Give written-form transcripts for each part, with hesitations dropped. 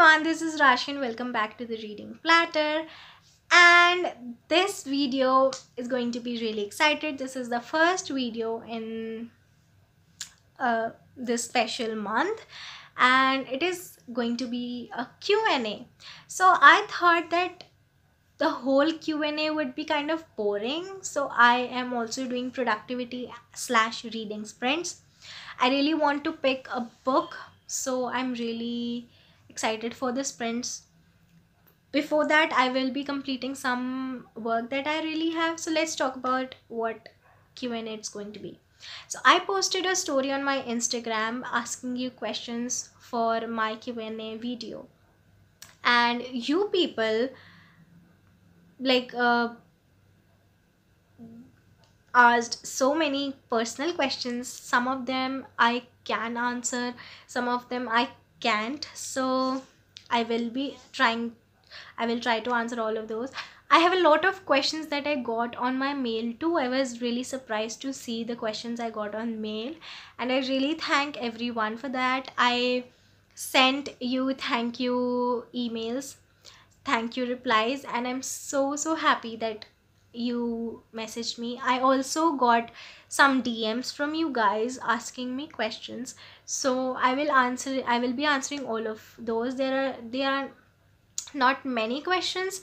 everyone, this is Rashi and welcome back to the Reading Platter. And this video is going to be really excited. This is the first video in this special month, and it is going to be a Q&A. So I thought that the whole Q&A would be kind of boring, so I am also doing productivity slash reading sprints. I really want to pick a book, so I'm really excited for the sprints. Before that, I will be completing some work that I really have. So let's talk about what Q&A it's going to be. So I posted a story on my Instagram asking you questions for my Q&A video, and you people like asked so many personal questions. Some of them I can answer, some of them I can't. So I will be trying I will try to answer all of those. I have a lot of questions that I got on my mail too. I was really surprised to see the questions I got on mail, and I really thank everyone for that. I sent you thank you emails, thank you replies, and I'm so happy that you messaged me. I also got some DMs from you guys asking me questions, so I will be answering all of those. There are not many questions,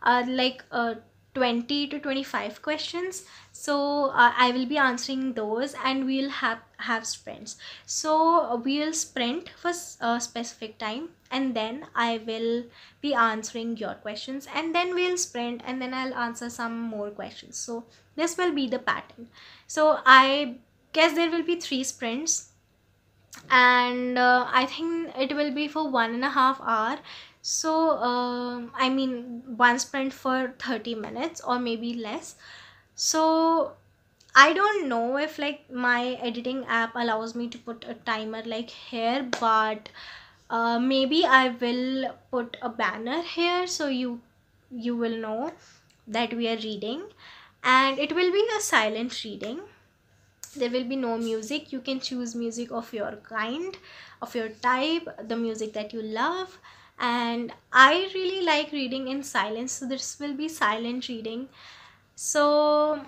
like 20 to 25 questions. So I will be answering those, and we'll have sprints. So we'll sprint for a specific time, and then I will be answering your questions, and then we'll sprint, and then I'll answer some more questions. So this will be the pattern. So I guess there will be 3 sprints, and I think it will be for 1.5 hours. So I mean, one sprint for 30 minutes or maybe less. So I don't know if like my editing app allows me to put a timer like here, but maybe I will put a banner here so you will know that we are reading, and it will be a silent reading. There will be no music. You can choose music of your kind, of your type, the music that you love. And I really like reading in silence, so this will be silent reading. So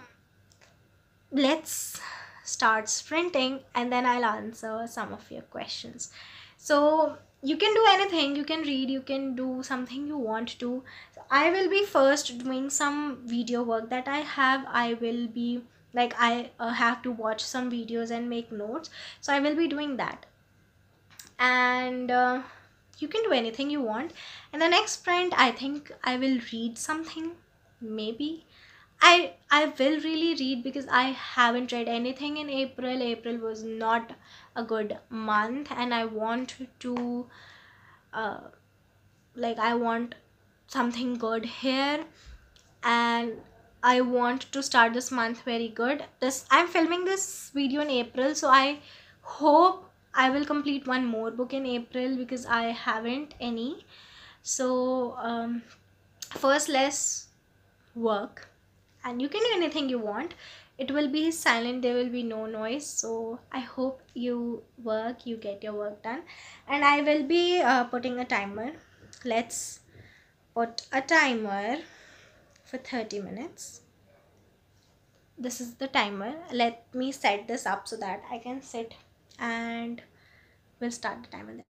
let's start sprinting, and then I'll answer some of your questions. So you can do anything, you can read, you can do something you want to. So I will be first doing some video work that I have. I will be like I have to watch some videos and make notes, so I will be doing that. And you can do anything you want. And the next sprint, I think I will read something. Maybe I will really read, because I haven't read anything in April. April was not a good month, and I want to uh, I want something good here, and I want to start this month very good. I'm filming this video in April, so I hope I will complete one more book in April, because I haven't any. So first let's work, and you can do anything you want. It will be silent, there will be no noise. So I hope you work, you get your work done, and I will be putting a timer. Let's put a timer for 30 minutes. This is the timer. Let me set this up so that I can sit, and we'll start the timer then.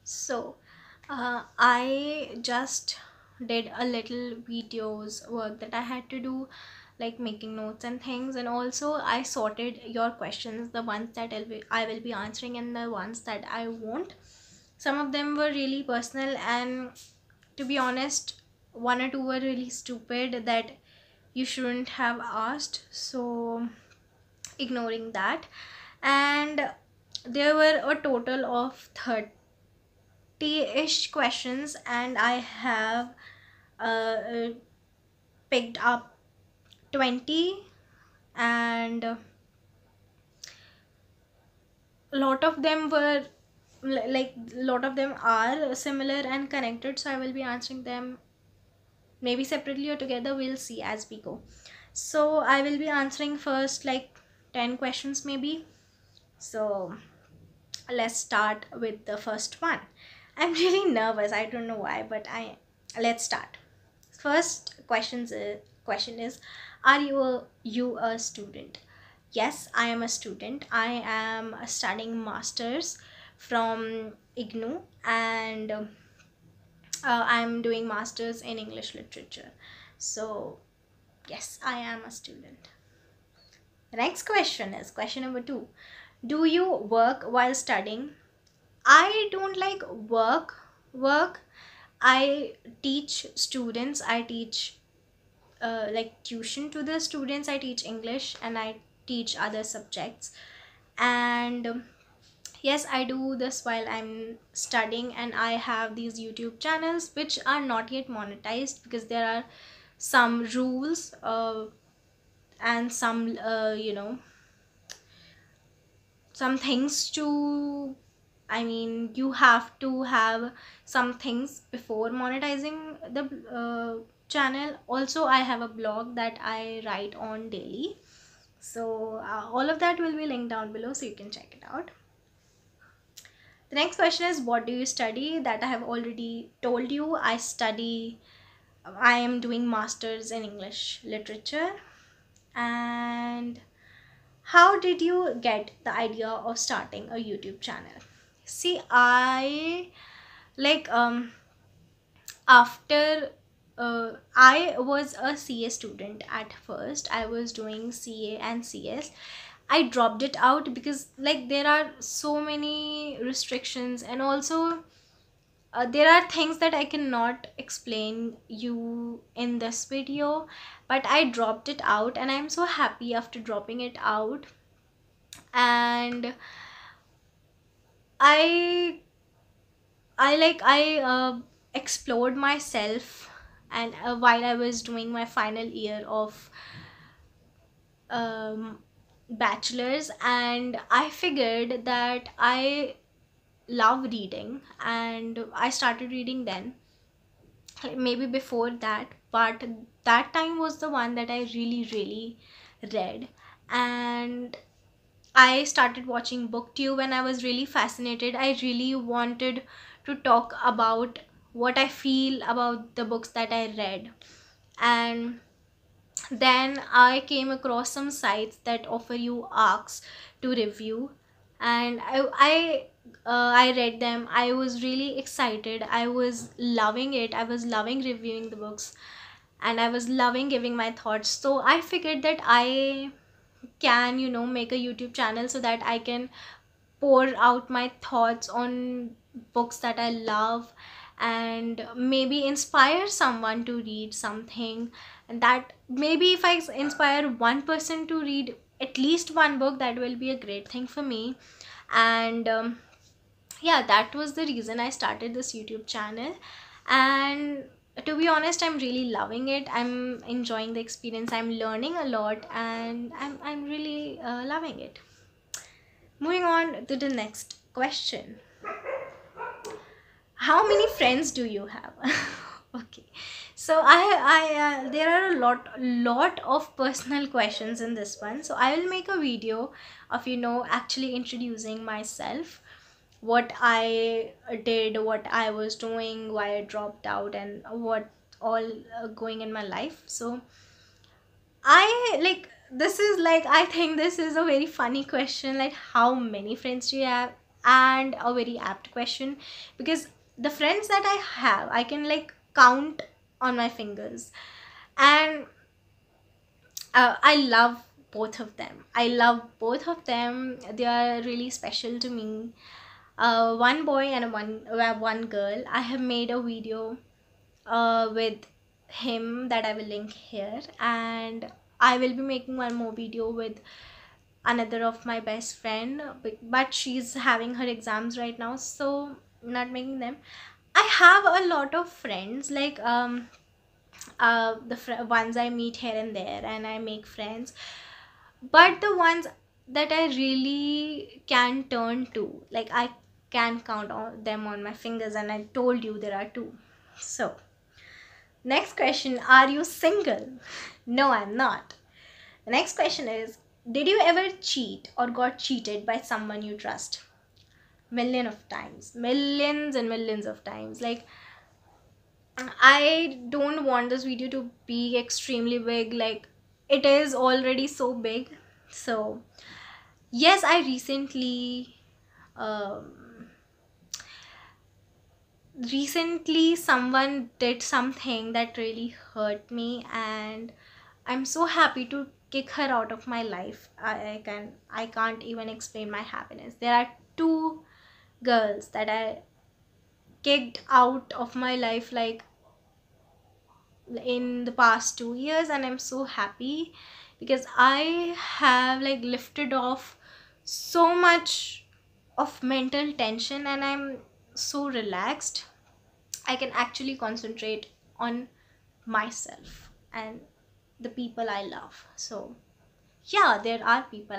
So, I just did a little videos work that I had to do, like making notes and things, and also I sorted your questions, the ones that I will be answering and the ones that I won't. Some of them were really personal, and to be honest, one or two were really stupid that you shouldn't have asked. So, ignoring that, and there were a total of 30-ish questions, and I have uh, picked up 20, and a lot of them were like a lot of them are similar and connected, so I will be answering them maybe separately or together, we'll see as we go. So I will be answering first like 10 questions maybe. So let's start with the first one. I'm really nervous, I don't know why, but I let's start. First question is, are you a student? Yes, I am a student. I am studying masters from IGNU, and I'm doing masters in English literature. So yes, I am a student. The next question is question number 2. Do you work while studying? I don't like work. I teach students. I teach like tuition to the students. I teach English and I teach other subjects. And yes, I do this while I'm studying, and I have these YouTube channels which are not yet monetized because there are some rules and some some things to, I mean, you have to have some things before monetizing the channel. Also, I have a blog that I write on daily. So all of that will be linked down below so you can check it out. The next question is, what do you study? That I have already told you. I am doing masters in English literature. And how did you get the idea of starting a YouTube channel? See, I like after I was a CA student at first. I was doing CA and CS. I dropped it out because like there are so many restrictions, and also there are things that I cannot explain you in this video, but I dropped it out and I'm so happy after dropping it out. And I I explored myself, and while I was doing my final year of um, bachelor's, and I figured that I love reading, and I started reading then, maybe before that, but that time was the one that I really read. And I started watching booktube and I was really fascinated. I really wanted to talk about what I feel about the books that I read. And then I came across some sites that offer you arcs to review, and I read them. I was really excited. I was loving it. I was loving reviewing the books, and I was loving giving my thoughts. So I figured that I can, make a YouTube channel so that I can pour out my thoughts on books that I love, and maybe inspire someone to read something. And that maybe if I inspire one person to read at least one book, that will be a great thing for me. And yeah, that was the reason I started this YouTube channel. And to be honest, I'm really loving it. I'm enjoying the experience. I'm learning a lot, and I'm really loving it. Moving on to the next question. How many friends do you have? Okay, so I there are a lot of personal questions in this one, so I will make a video of actually introducing myself, what I did, what I was doing, why I dropped out, and what all going in my life. So I this is like, I think this is a very funny question, like how many friends do you have? and a very apt question, because the friends that I have, I can like count on my fingers. And I love both of them. I love both of them. They are really special to me. One boy and one girl. I have made a video with him that I will link here, and I will be making one more video with another of my best friend, but she's having her exams right now, so not making them. I have a lot of friends, like ones I meet here and there and I make friends, but the ones that I really can turn to, like I can count on them on my fingers, and I told you there are two. So next question, are you single? No, I'm not. The next question is, did you ever cheat or got cheated by someone you trust? Million of times, millions and millions of times. Like, I don't want this video to be extremely big, like it is already so big. So yes, I recently someone did something that really hurt me, and I'm so happy to kick her out of my life. I can't even explain my happiness. There are two girls that I kicked out of my life, like in the past 2 years, and I'm so happy because I have like lifted off so much of mental tension, and I'm so relaxed. I can actually concentrate on myself and the people I love. So yeah, there are people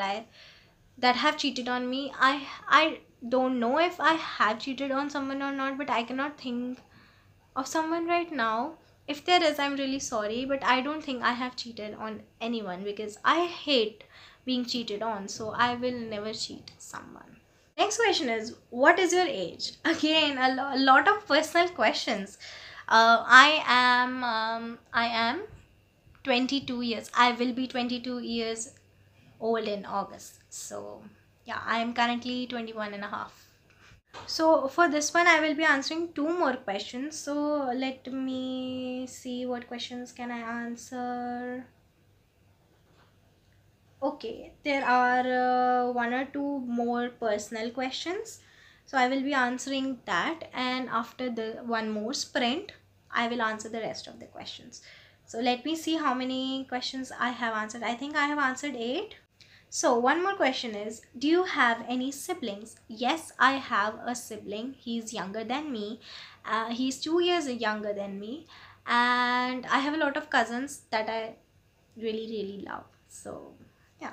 that have cheated on me. I don't know if I have cheated on someone or not, but I cannot think of someone right now. If there is, I'm really sorry, but I don't think I have cheated on anyone because I hate being cheated on, so I will never cheat someone. Next question is, what is your age? Again, a lot of personal questions. I am 22 years. I will be 22 years old in August. So yeah, I am currently 21 and a half. So for this one, I will be answering two more questions. So let me see what questions can I answer. Okay, there are one or two more personal questions. So I will be answering that, and after the one more sprint, I will answer the rest of the questions. So let me see how many questions I have answered. I think I have answered 8. So one more question is, do you have any siblings? Yes, I have a sibling. He's younger than me. He's 2 years younger than me. And I have a lot of cousins that I really, really love. So yeah.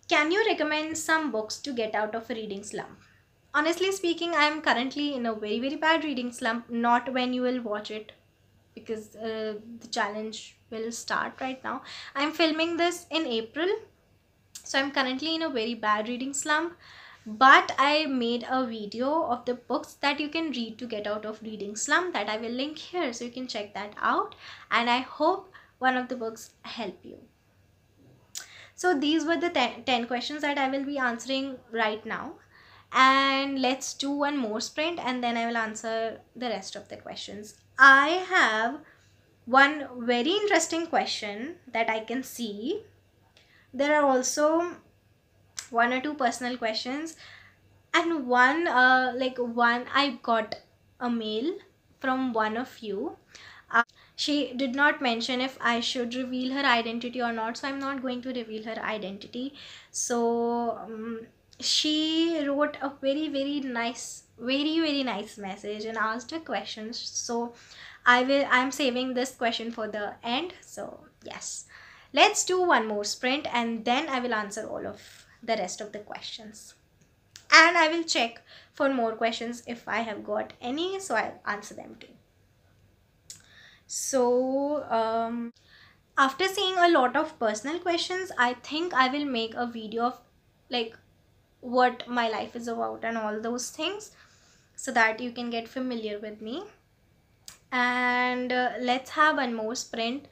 Can you recommend some books to get out of a reading slump? Honestly speaking, I am currently in a very, very bad reading slump. Not when you will watch it, because the challenge will start right now. I'm filming this in April, so I'm currently in a very bad reading slump, but I made a video of the books that you can read to get out of reading slump that I will link here, so you can check that out, and I hope one of the books help you. So these were the 10 questions that I will be answering right now, and let's do one more sprint and then I will answer the rest of the questions. I have one very interesting question that I can see. There are also one or two personal questions, and one I got a mail from one of you. She did not mention if I should reveal her identity or not, so I'm not going to reveal her identity. So she wrote a very, very nice, very, very nice message and asked her questions. So I'm saving this question for the end. So yes, let's do one more sprint and then I will answer all of the rest of the questions. And I will check for more questions if I have got any, so I'll answer them too. So after seeing a lot of personal questions, I think I will make a video of like what my life is about and all those things, so that you can get familiar with me. And let's have one more sprint.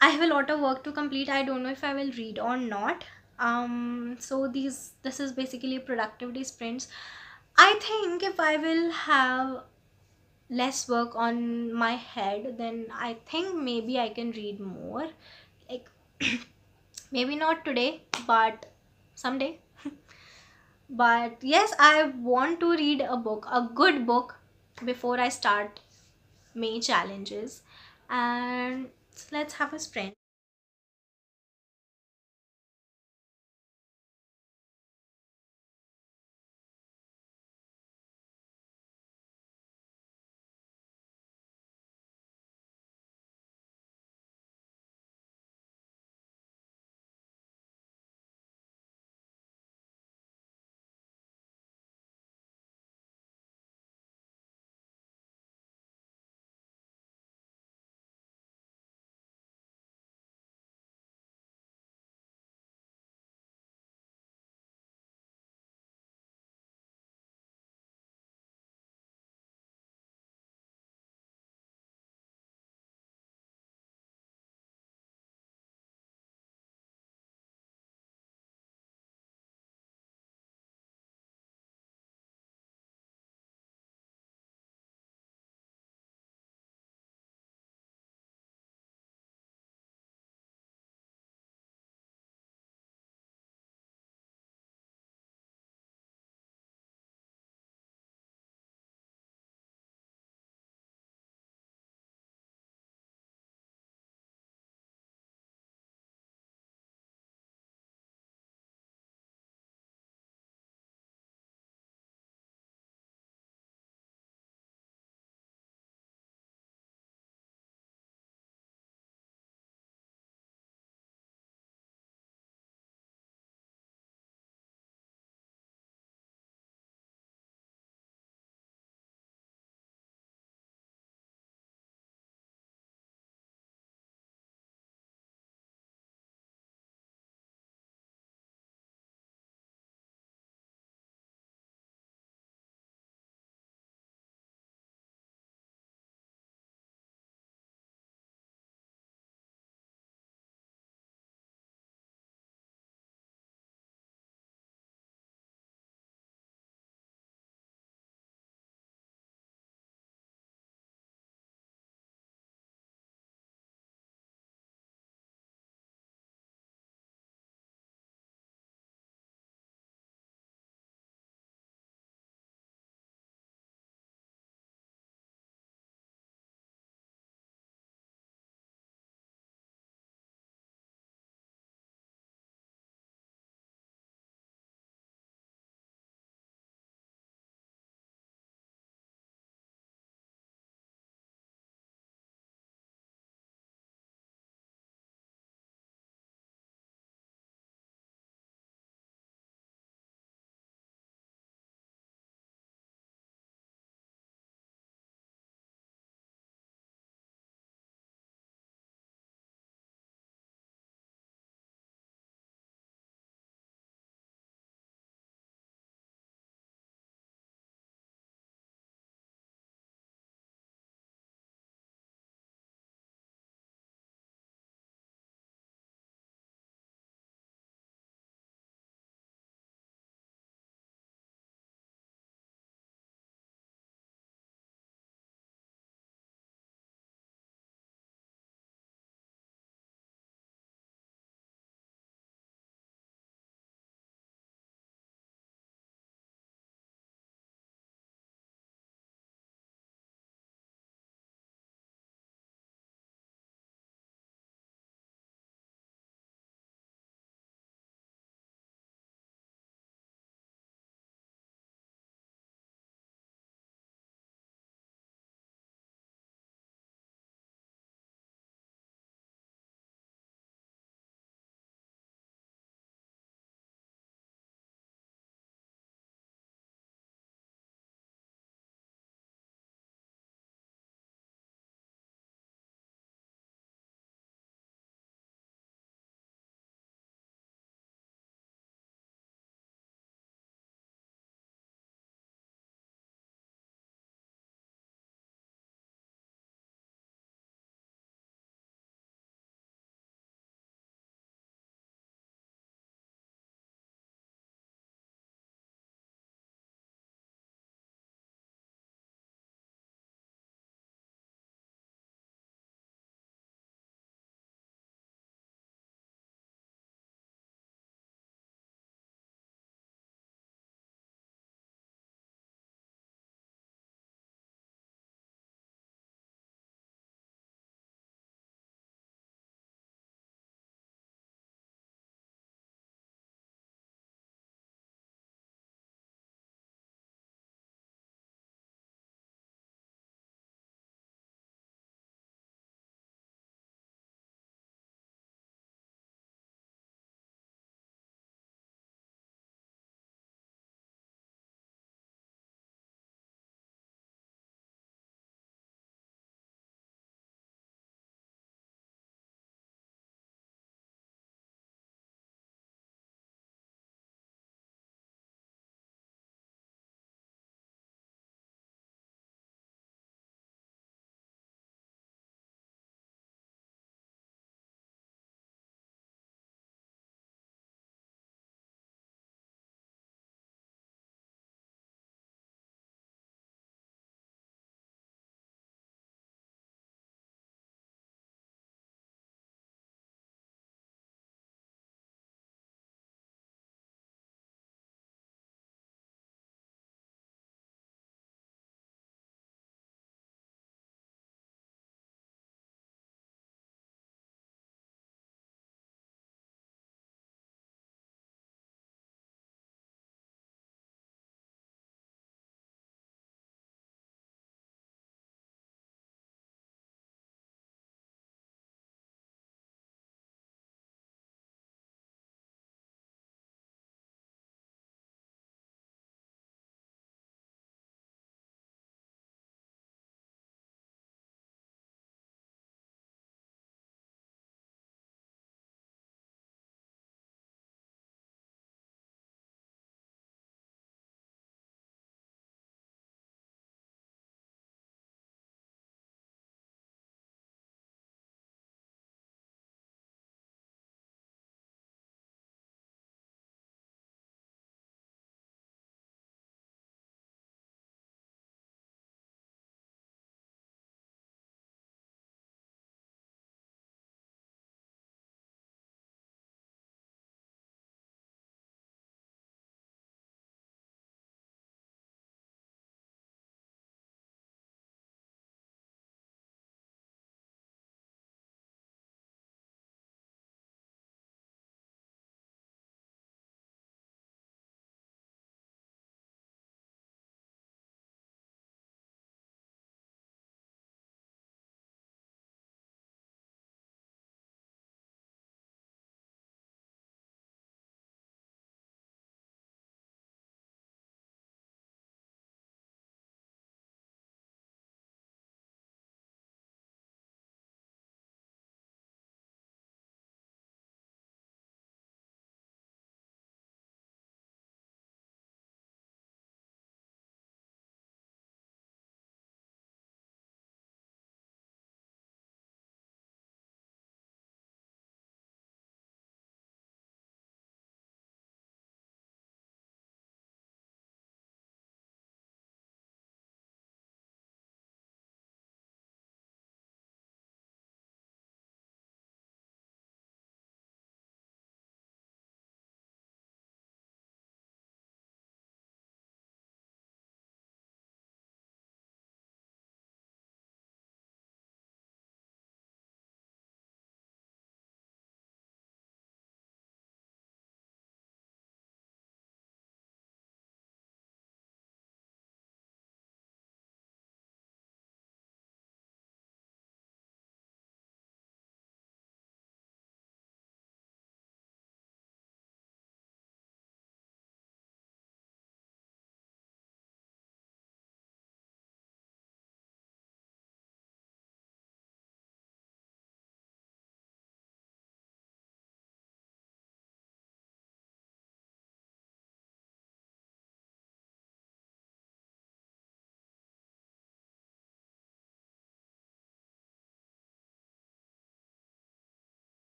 I have a lot of work to complete. I don't know if I will read or not. So this is basically productivity sprints. I think if I will have less work on my head, then I think maybe I can read more. Like maybe not today, but someday. But yes, I want to read a book, a good book, before I start May challenges. And let's have a sprint.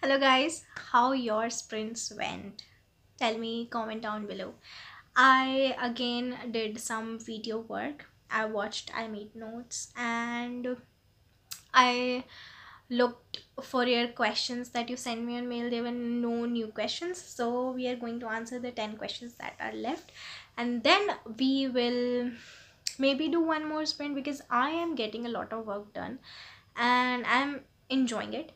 Hello guys, how your sprints went? Tell me, comment down below. I again did some video work. I made notes, and I looked for your questions that you sent me on mail. There were no new questions, so we are going to answer the 10 questions that are left, and then we will maybe do one more sprint because I am getting a lot of work done and I'm enjoying it.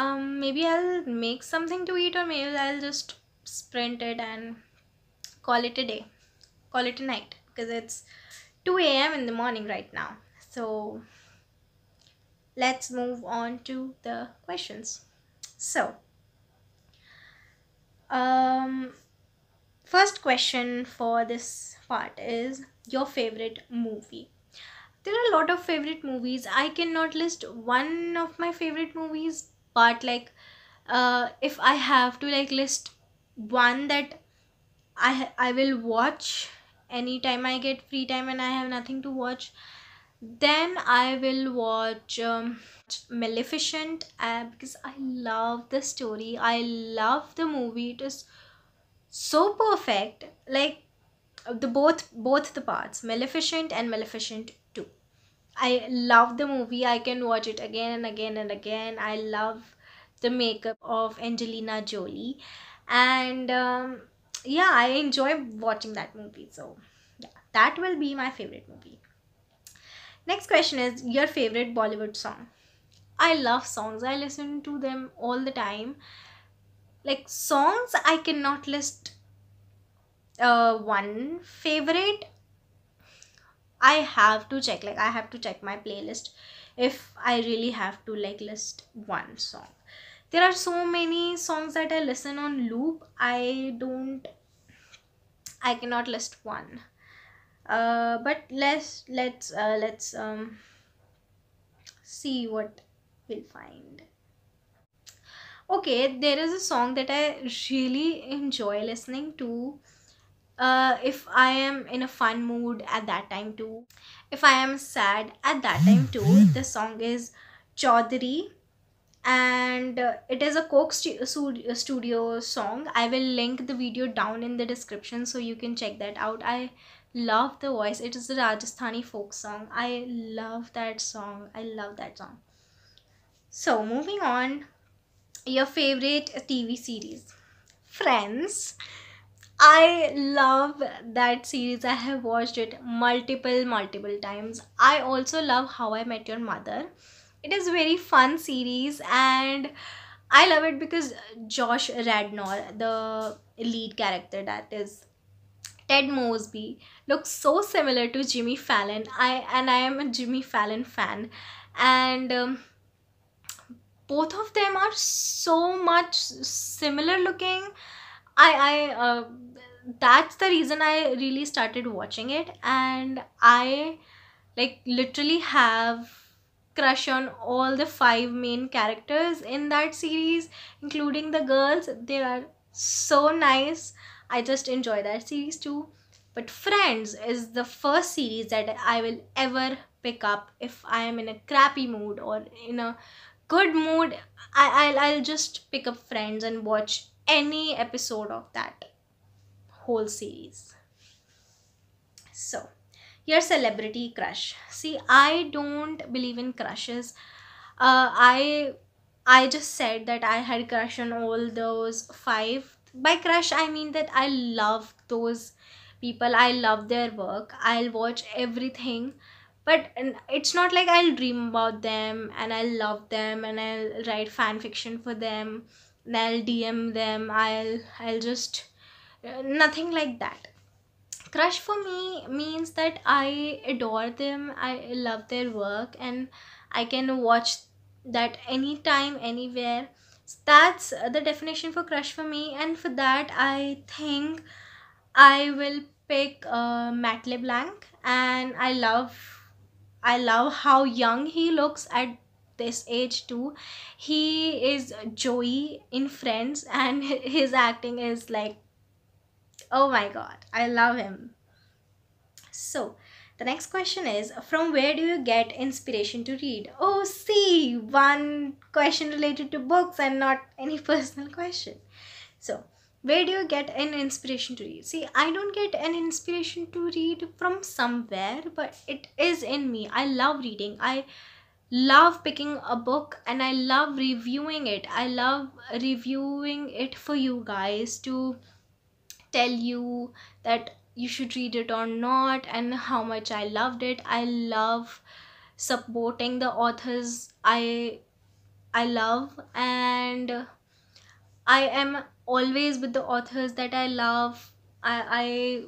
Maybe I'll make something to eat, or maybe I'll just sprint it and call it a day, call it a night, because it's 2 a.m. in the morning right now. So let's move on to the questions. So, um, first question for this part is your favorite movie. There are a lot of favorite movies. I cannot list one of my favorite movies, but like, if I have to like list one that I will watch anytime I get free time and I have nothing to watch, then I will watch Maleficent, because I love the story. I love the movie. It is so perfect. Like, the both the parts, Maleficent and Maleficent 2. I love the movie. I can watch it again and again and again. I love the makeup of Angelina Jolie, and yeah, I enjoy watching that movie. So yeah, that will be my favorite movie. Next question is your favorite Bollywood song. I love songs. I listen to them all the time. Like, songs, I cannot list one favorite. I have to check. Like, I have to check my playlist if I really have to like list one song. There are so many songs that I listen on loop. I cannot list one. But let's see what we'll find. Okay, there is a song that I really enjoy listening to. If I am in a fun mood at that time too. If I am sad at that time too, the song is Chaudhary, and it is a studio song. I will link the video down in the description so you can check that out. I love the voice. It is a Rajasthani folk song. I love that song. I love that song. So moving on, your favorite TV series. Friends. I love that series. I have watched it multiple times. I also love How I Met Your Mother. It is very fun series, and I love it because Josh Radnor, the lead character, that is Ted Mosby, looks so similar to Jimmy Fallon. I am a Jimmy Fallon fan, and both of them are so much similar looking. I That's the reason I really started watching it, and I like literally have crush on all the five main characters in that series, including the girls. They are so nice. I just enjoy that series too. But Friends is the first series that I will ever pick up if I am in a crappy mood or in a good mood. I'll just pick up Friends and watch any episode of that whole series. So, your celebrity crush. See, I don't believe in crushes. Uh, I I just said that I had crush on all those five. By crush, I mean that I love those people. I love their work. I'll watch everything. But it's not like I'll dream about them and I'll love them and I'll write fan fiction for them and I'll DM them. I'll just nothing like that. Crush for me means that I adore them, I love their work, and I can watch that anytime, anywhere. That's the definition for crush for me, and for that, I think I will pick Matt LeBlanc, and I love how young he looks at this age too. He is Joey in Friends, and his acting is like, oh my god, I love him. So, The next question is, from where do you get inspiration to read? Oh, see, one question related to books and not any personal question. So, where do you get an inspiration to read? See, I don't get an inspiration to read from somewhere, but it is in me. I love reading. I love picking a book and I love reviewing it. I love reviewing it for you guys to tell you that you should read it or not and how much I loved it. I love supporting the authors I love, and I am always with the authors that I love. I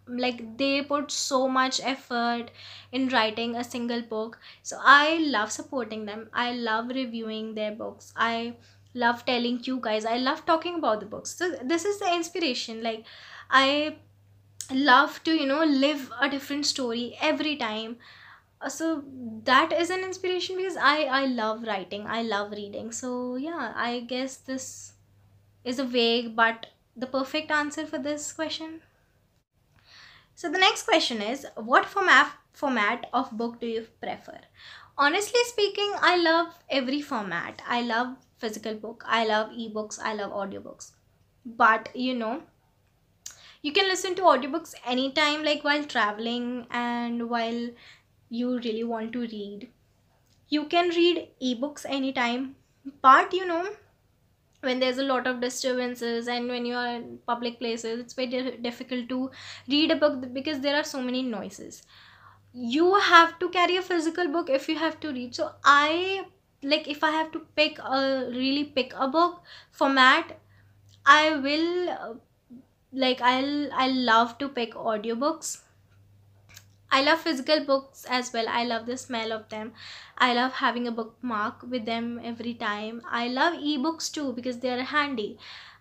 like, they put so much effort in writing a single book, so I love supporting them. I love reviewing their books. I love telling you guys. I love talking about the books. So this is the inspiration. Like, I love to live a different story every time. So that is an inspiration because I love writing. I love reading. So yeah, I guess this is a vague but the perfect answer for this question. So the next question is, what format of book do you prefer? Honestly speaking, I love every format. I love physical book, I love ebooks, I love audiobooks. But you can listen to audiobooks anytime, like while traveling and while you really want to read. You can read ebooks anytime, but when there's a lot of disturbances and when you are in public places, it's very difficult to read a book because there are so many noises. You have to carry a physical book if you have to read. So I, like, if I have to pick a book format, I will I'll love to pick audiobooks. I love physical books as well. I love the smell of them. I love having a bookmark with them every time. I love ebooks too because they are handy.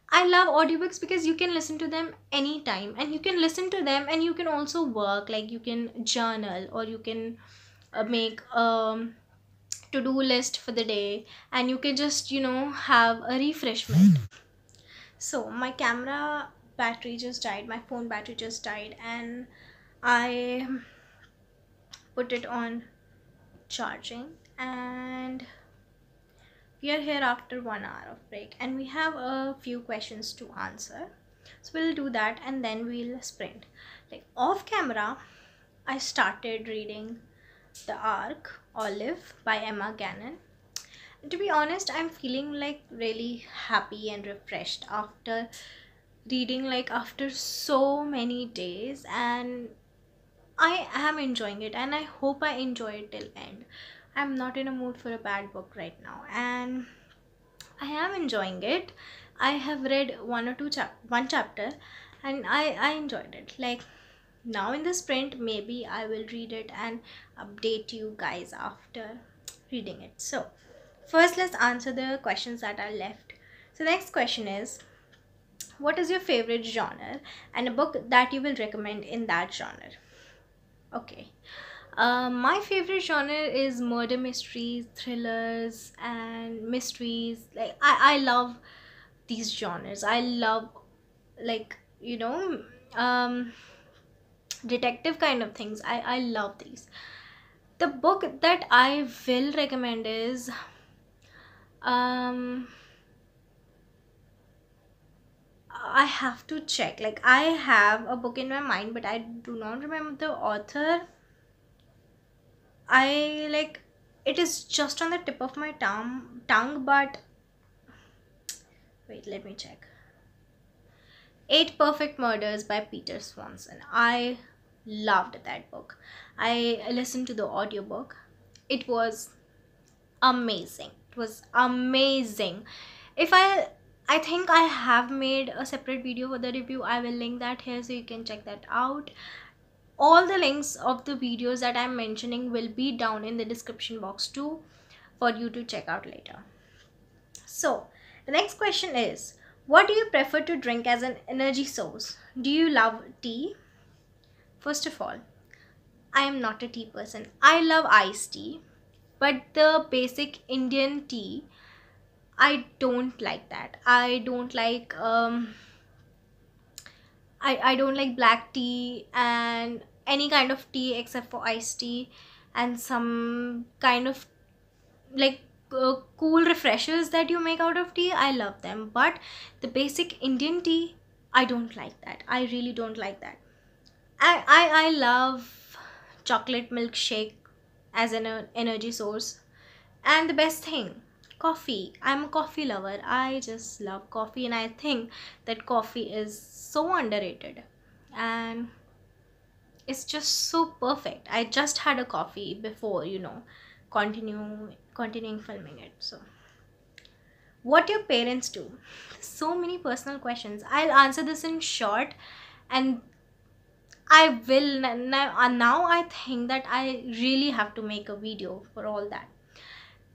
I love audiobooks because you can listen to them anytime, and you can listen to them and you can also work, like you can journal, or you can make to-do list for the day, and you can just have a refreshment. So my camera battery just died, my phone battery just died, and I put it on charging, and we are here after 1 hour of break and we have a few questions to answer. So we'll do that and then we'll sprint. Like, off camera, I started reading The Ark Olive by Emma Gannon. And to be honest, I'm feeling like really happy and refreshed after reading, like after so many days, and I am enjoying it and I hope I enjoy it till end. I'm not in a mood for a bad book right now and I am enjoying it. I have read one chapter and I enjoyed it. Like, now in the sprint, maybe I will read it and update you guys after reading it. So first, let's answer the questions that are left. So the next question is, what is your favorite genre and a book that you will recommend in that genre? Okay. My favorite genre is murder mysteries, thrillers, and mysteries. Like, I love these genres. I love, like, detective kind of things. I love these. The book that I will recommend is I have to check. Like, I have a book in my mind, but I do not remember the author. It is just on the tip of my tongue, but wait, let me check. 8 Perfect Murders by Peter Swanson. I loved that book. I listened to the audiobook. It was amazing. It was amazing. I think I have made a separate video for the review. I will link that here so you can check that out. All the links of the videos that I'm mentioning will be down in the description box too for you to check out later. So the next question is, what do you prefer to drink as an energy source? Do you love tea? First of all, I am not a tea person. I love iced tea, but the basic Indian tea, I don't like that. I don't like black tea and any kind of tea except for iced tea and some kind of like cool refreshers that you make out of tea. I love them, but the basic Indian tea, I don't like that. I really don't like that. I love chocolate milkshake as an energy source. And the best thing, coffee. I'm a coffee lover. I just love coffee, and I think that coffee is so underrated. And it's just so perfect. I just had a coffee before, continuing filming it. So what your parents do? So many personal questions. I'll answer this in short, and I will now I think that I really have to make a video for all that.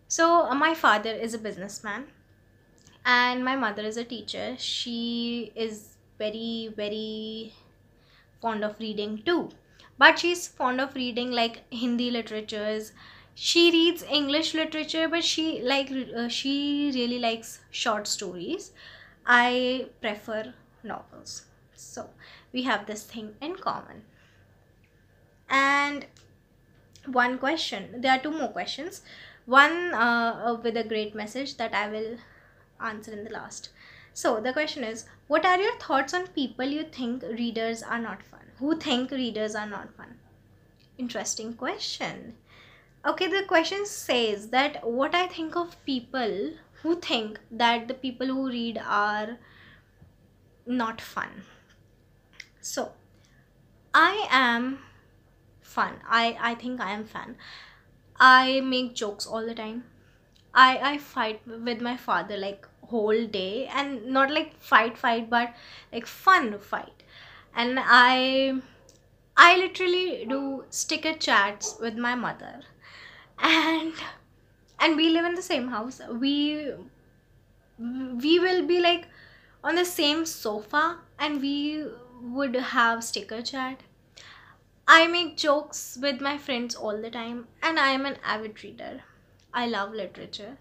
So my father is a businessman and my mother is a teacher. She is very, very fond of reading too, but she's fond of reading like Hindi literatures. She reads English literature, but she really likes short stories. I prefer novels. So we have this thing in common. And one question, there are two more questions. One with a great message that I will answer in the last. So the question is, what are your thoughts on people you think readers are not fun? Who think readers are not fun? Interesting question. Okay, the question says that what I think of people who think that the people who read are not fun. So I am fun. I think I am fun. I make jokes all the time. I fight with my father like whole day, and not like fight, but like fun fight. And I literally do sticker chats with my mother, and we live in the same house. We will be like on the same sofa, and we would have sticker chat. I make jokes with my friends all the time, and I am an avid reader. I love literature.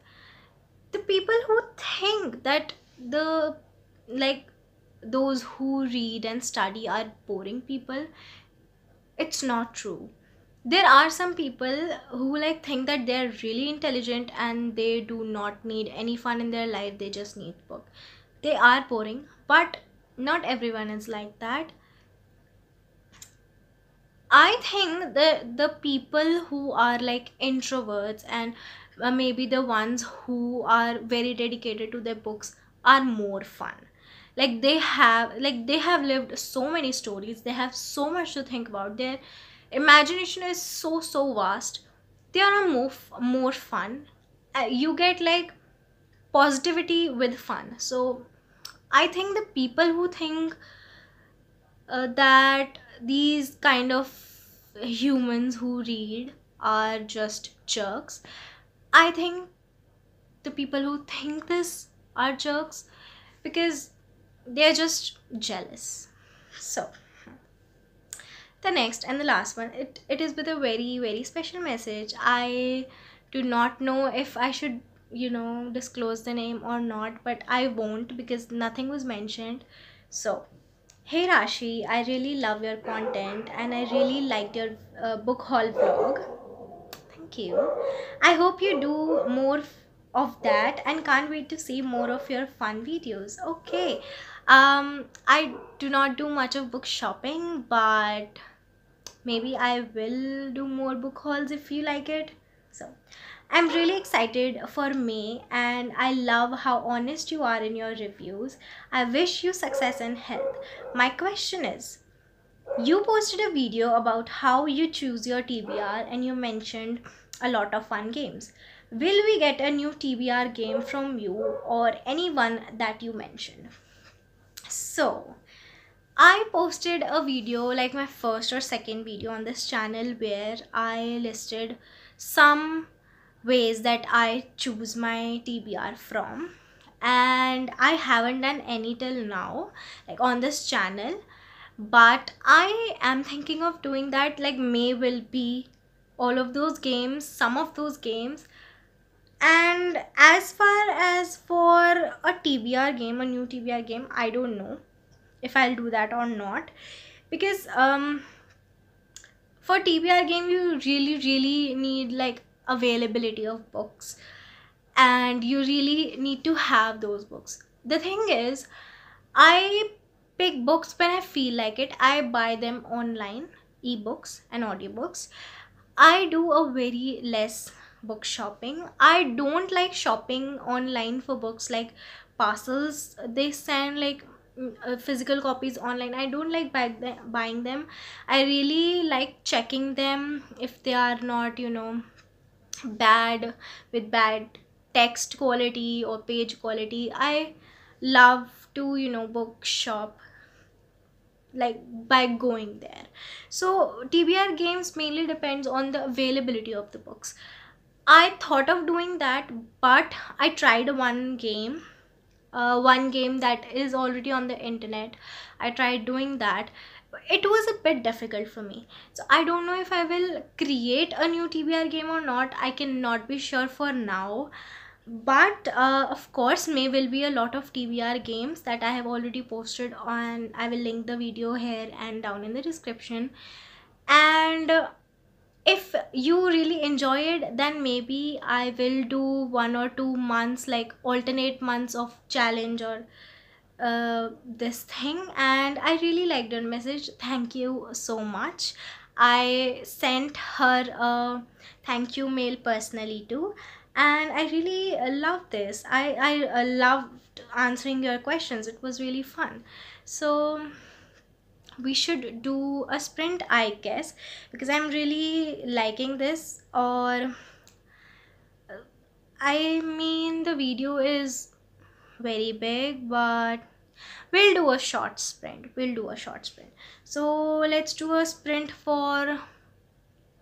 The people who think that the like those who read and study are boring people, it's not true. There are some people who like think that they're really intelligent and they do not need any fun in their life, they just need book. They are boring, but not everyone is like that. I think the people who are like introverts and maybe the ones who are very dedicated to their books are more fun. They have lived so many stories. They have so much to think about. Their imagination is so vast. They are more fun. You get like positivity with fun. So I think the people who think that these kind of humans who read are just jerks. I think the people who think this are jerks because they're just jealous. So the next and the last one, it is with a very, very special message. I do not know if I should disclose the name or not, but I won't because nothing was mentioned. So hey Rashi, I really love your content and I really liked your book haul vlog. Thank you. I hope you do more of that and can't wait to see more of your fun videos. Okay. I do not do much of book shopping, but maybe I will do more book hauls if you like it. So I'm really excited for May and I love how honest you are in your reviews. I wish you success and health. My question is, you posted a video about how you choose your TBR and you mentioned a lot of fun games. Will we get a new TBR game from you or anyone that you mentioned? So I posted a video, like my first or second video on this channel, where I listed some ways that I choose my TBR from, and I haven't done any till now like on this channel, but I am thinking of doing that. Like May will be all of those games, some of those games. And as far as for a TBR game, a new TBR game, I don't know if I'll do that or not, because for TBR game you really need like availability of books, and you really need to have those books. The thing is, I pick books when I feel like it. I buy them online, ebooks and audiobooks. I do a very less book shopping. I don't like shopping online for books, like parcels they send, like physical copies online. I don't like buying them. I really like checking them if they are not, bad, with bad text quality or page quality. I love to, book shop like by going there. So TBR games mainly depends on the availability of the books. I thought of doing that, but I tried one game that is already on the internet. I tried doing that. It was a bit difficult for me, so I don't know if I will create a new TBR game or not. I cannot be sure for now, but of course may will be a lot of TBR games that I have already posted on. I will link the video here and down in the description. And if you really enjoy it, then maybe I will do 1 or 2 months, like alternate months of challenge or this thing. And I really liked your message. Thank you so much. I sent her a thank you mail personally too, and I really love this. I loved answering your questions. It was really fun. So we should do a sprint, I guess, because I'm really liking this. Or I mean, the video is very big, but we'll do a short sprint. So let's do a sprint for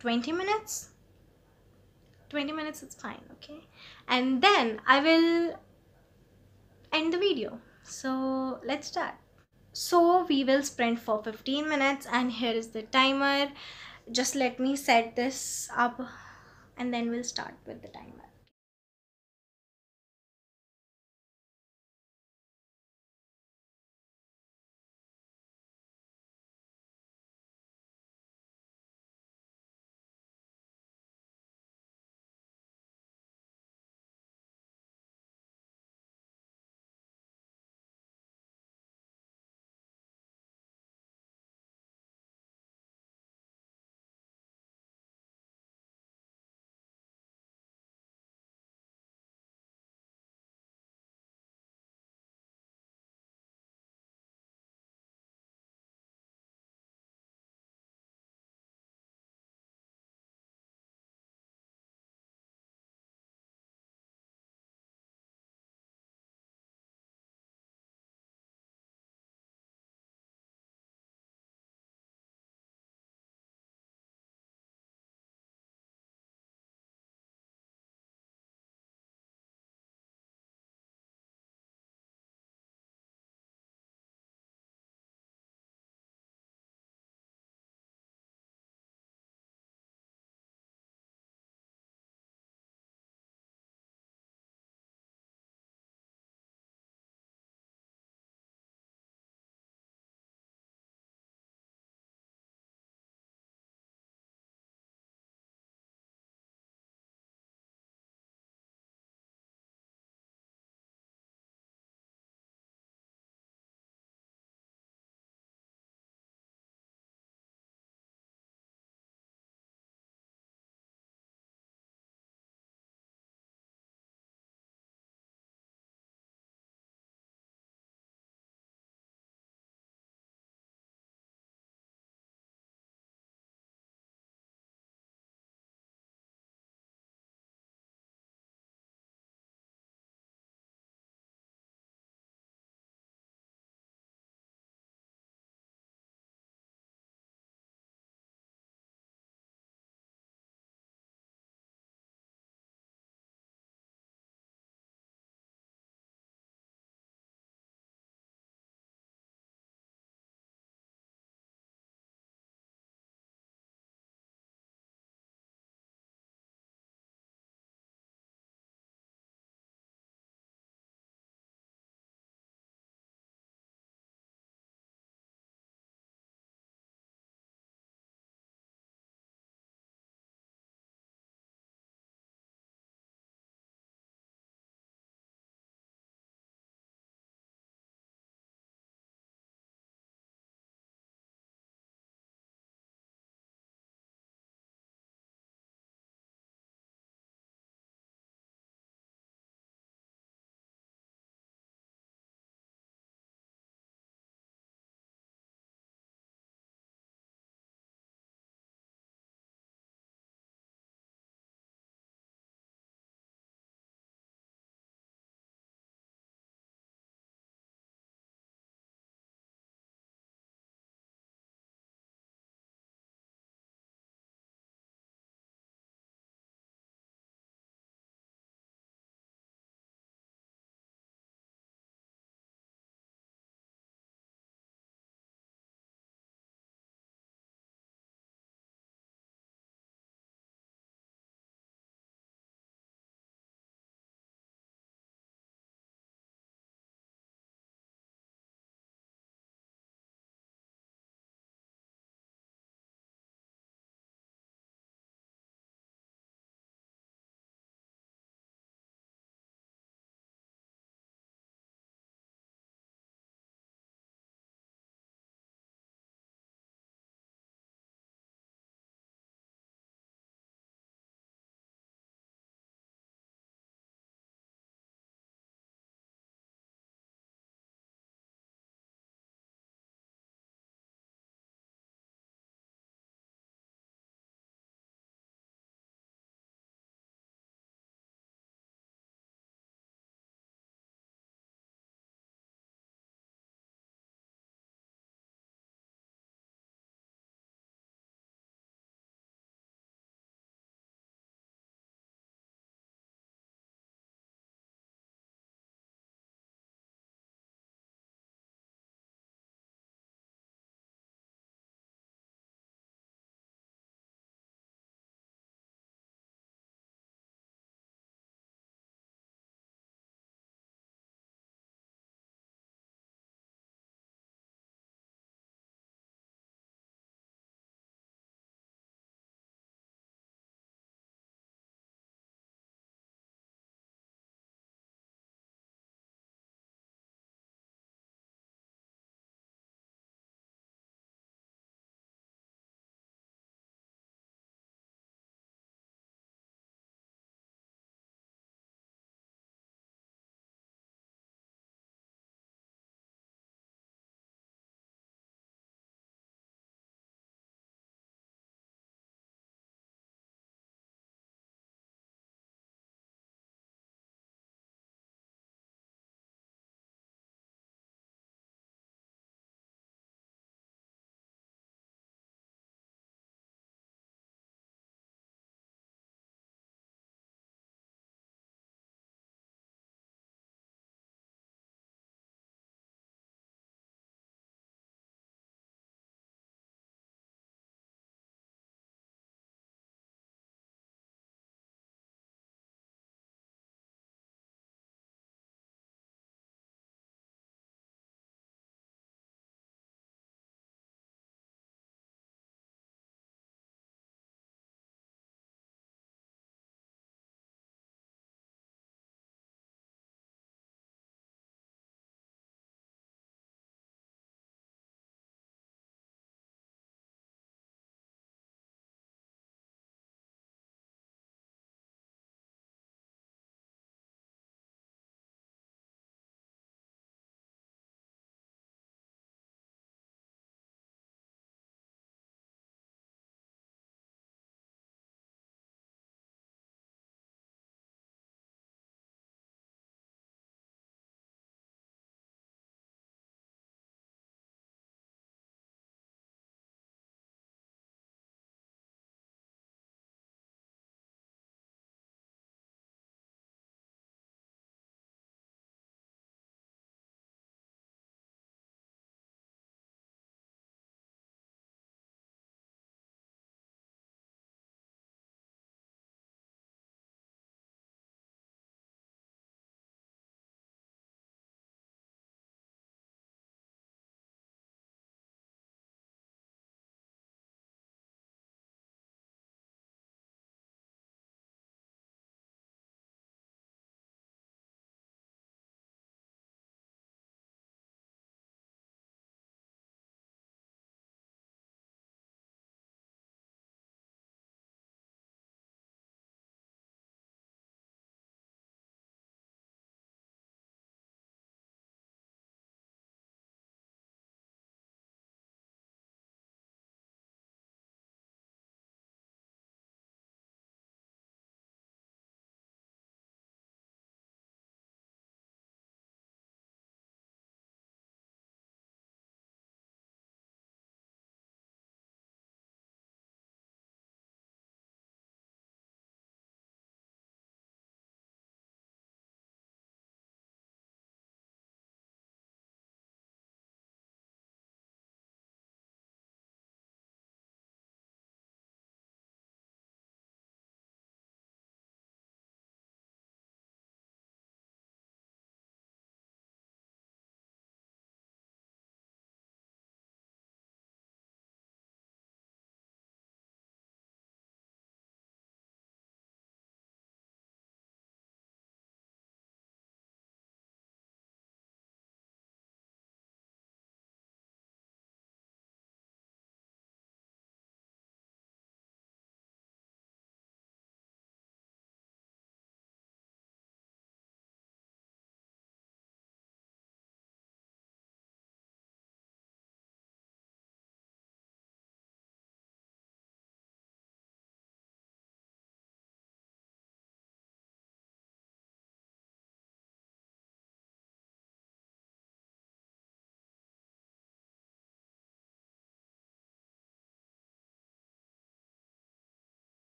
20 minutes. 20 minutes is fine, okay? And then I will end the video. So let's start. So we will sprint for 15 minutes, and here is the timer. Just let me set this up and then we'll start with the timer.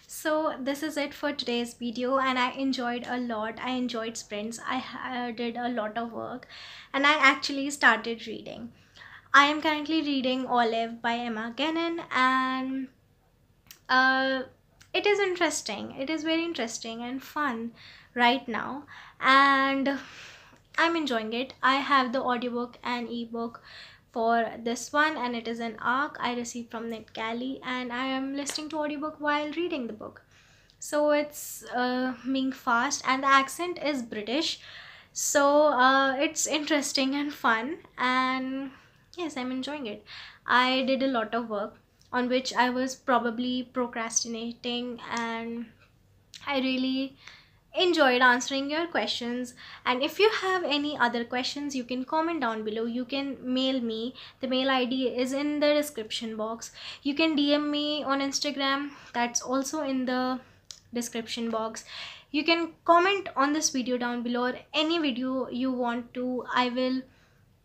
So this is it for today's video, and I enjoyed a lot. I enjoyed sprints. Did a lot of work, and I actually started reading. I am currently reading Olive by Emma Gannon, and uh, it is interesting. It is very interesting and fun right now, and I'm enjoying it. I have the audiobook and ebook for this one, and it is an arc I received from NetGalley, and I am listening to audiobook while reading the book. So it's being fast, and the accent is British, so it's interesting and fun, and yes, I'm enjoying it. I did a lot of work on which I was probably procrastinating, and I really enjoyed answering your questions. And if you have any other questions, you can comment down below. You can mail me. The mail ID is in the description box. You can DM me on Instagram, that's also in the description box. You can comment on this video down below, or any video you want to. I will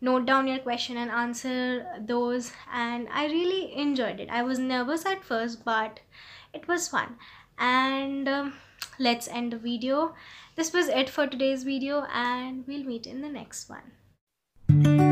note down your question and answer those, and I really enjoyed it. I was nervous at first, but it was fun. And let's end the video. This was it for today's video, and we'll meet in the next one.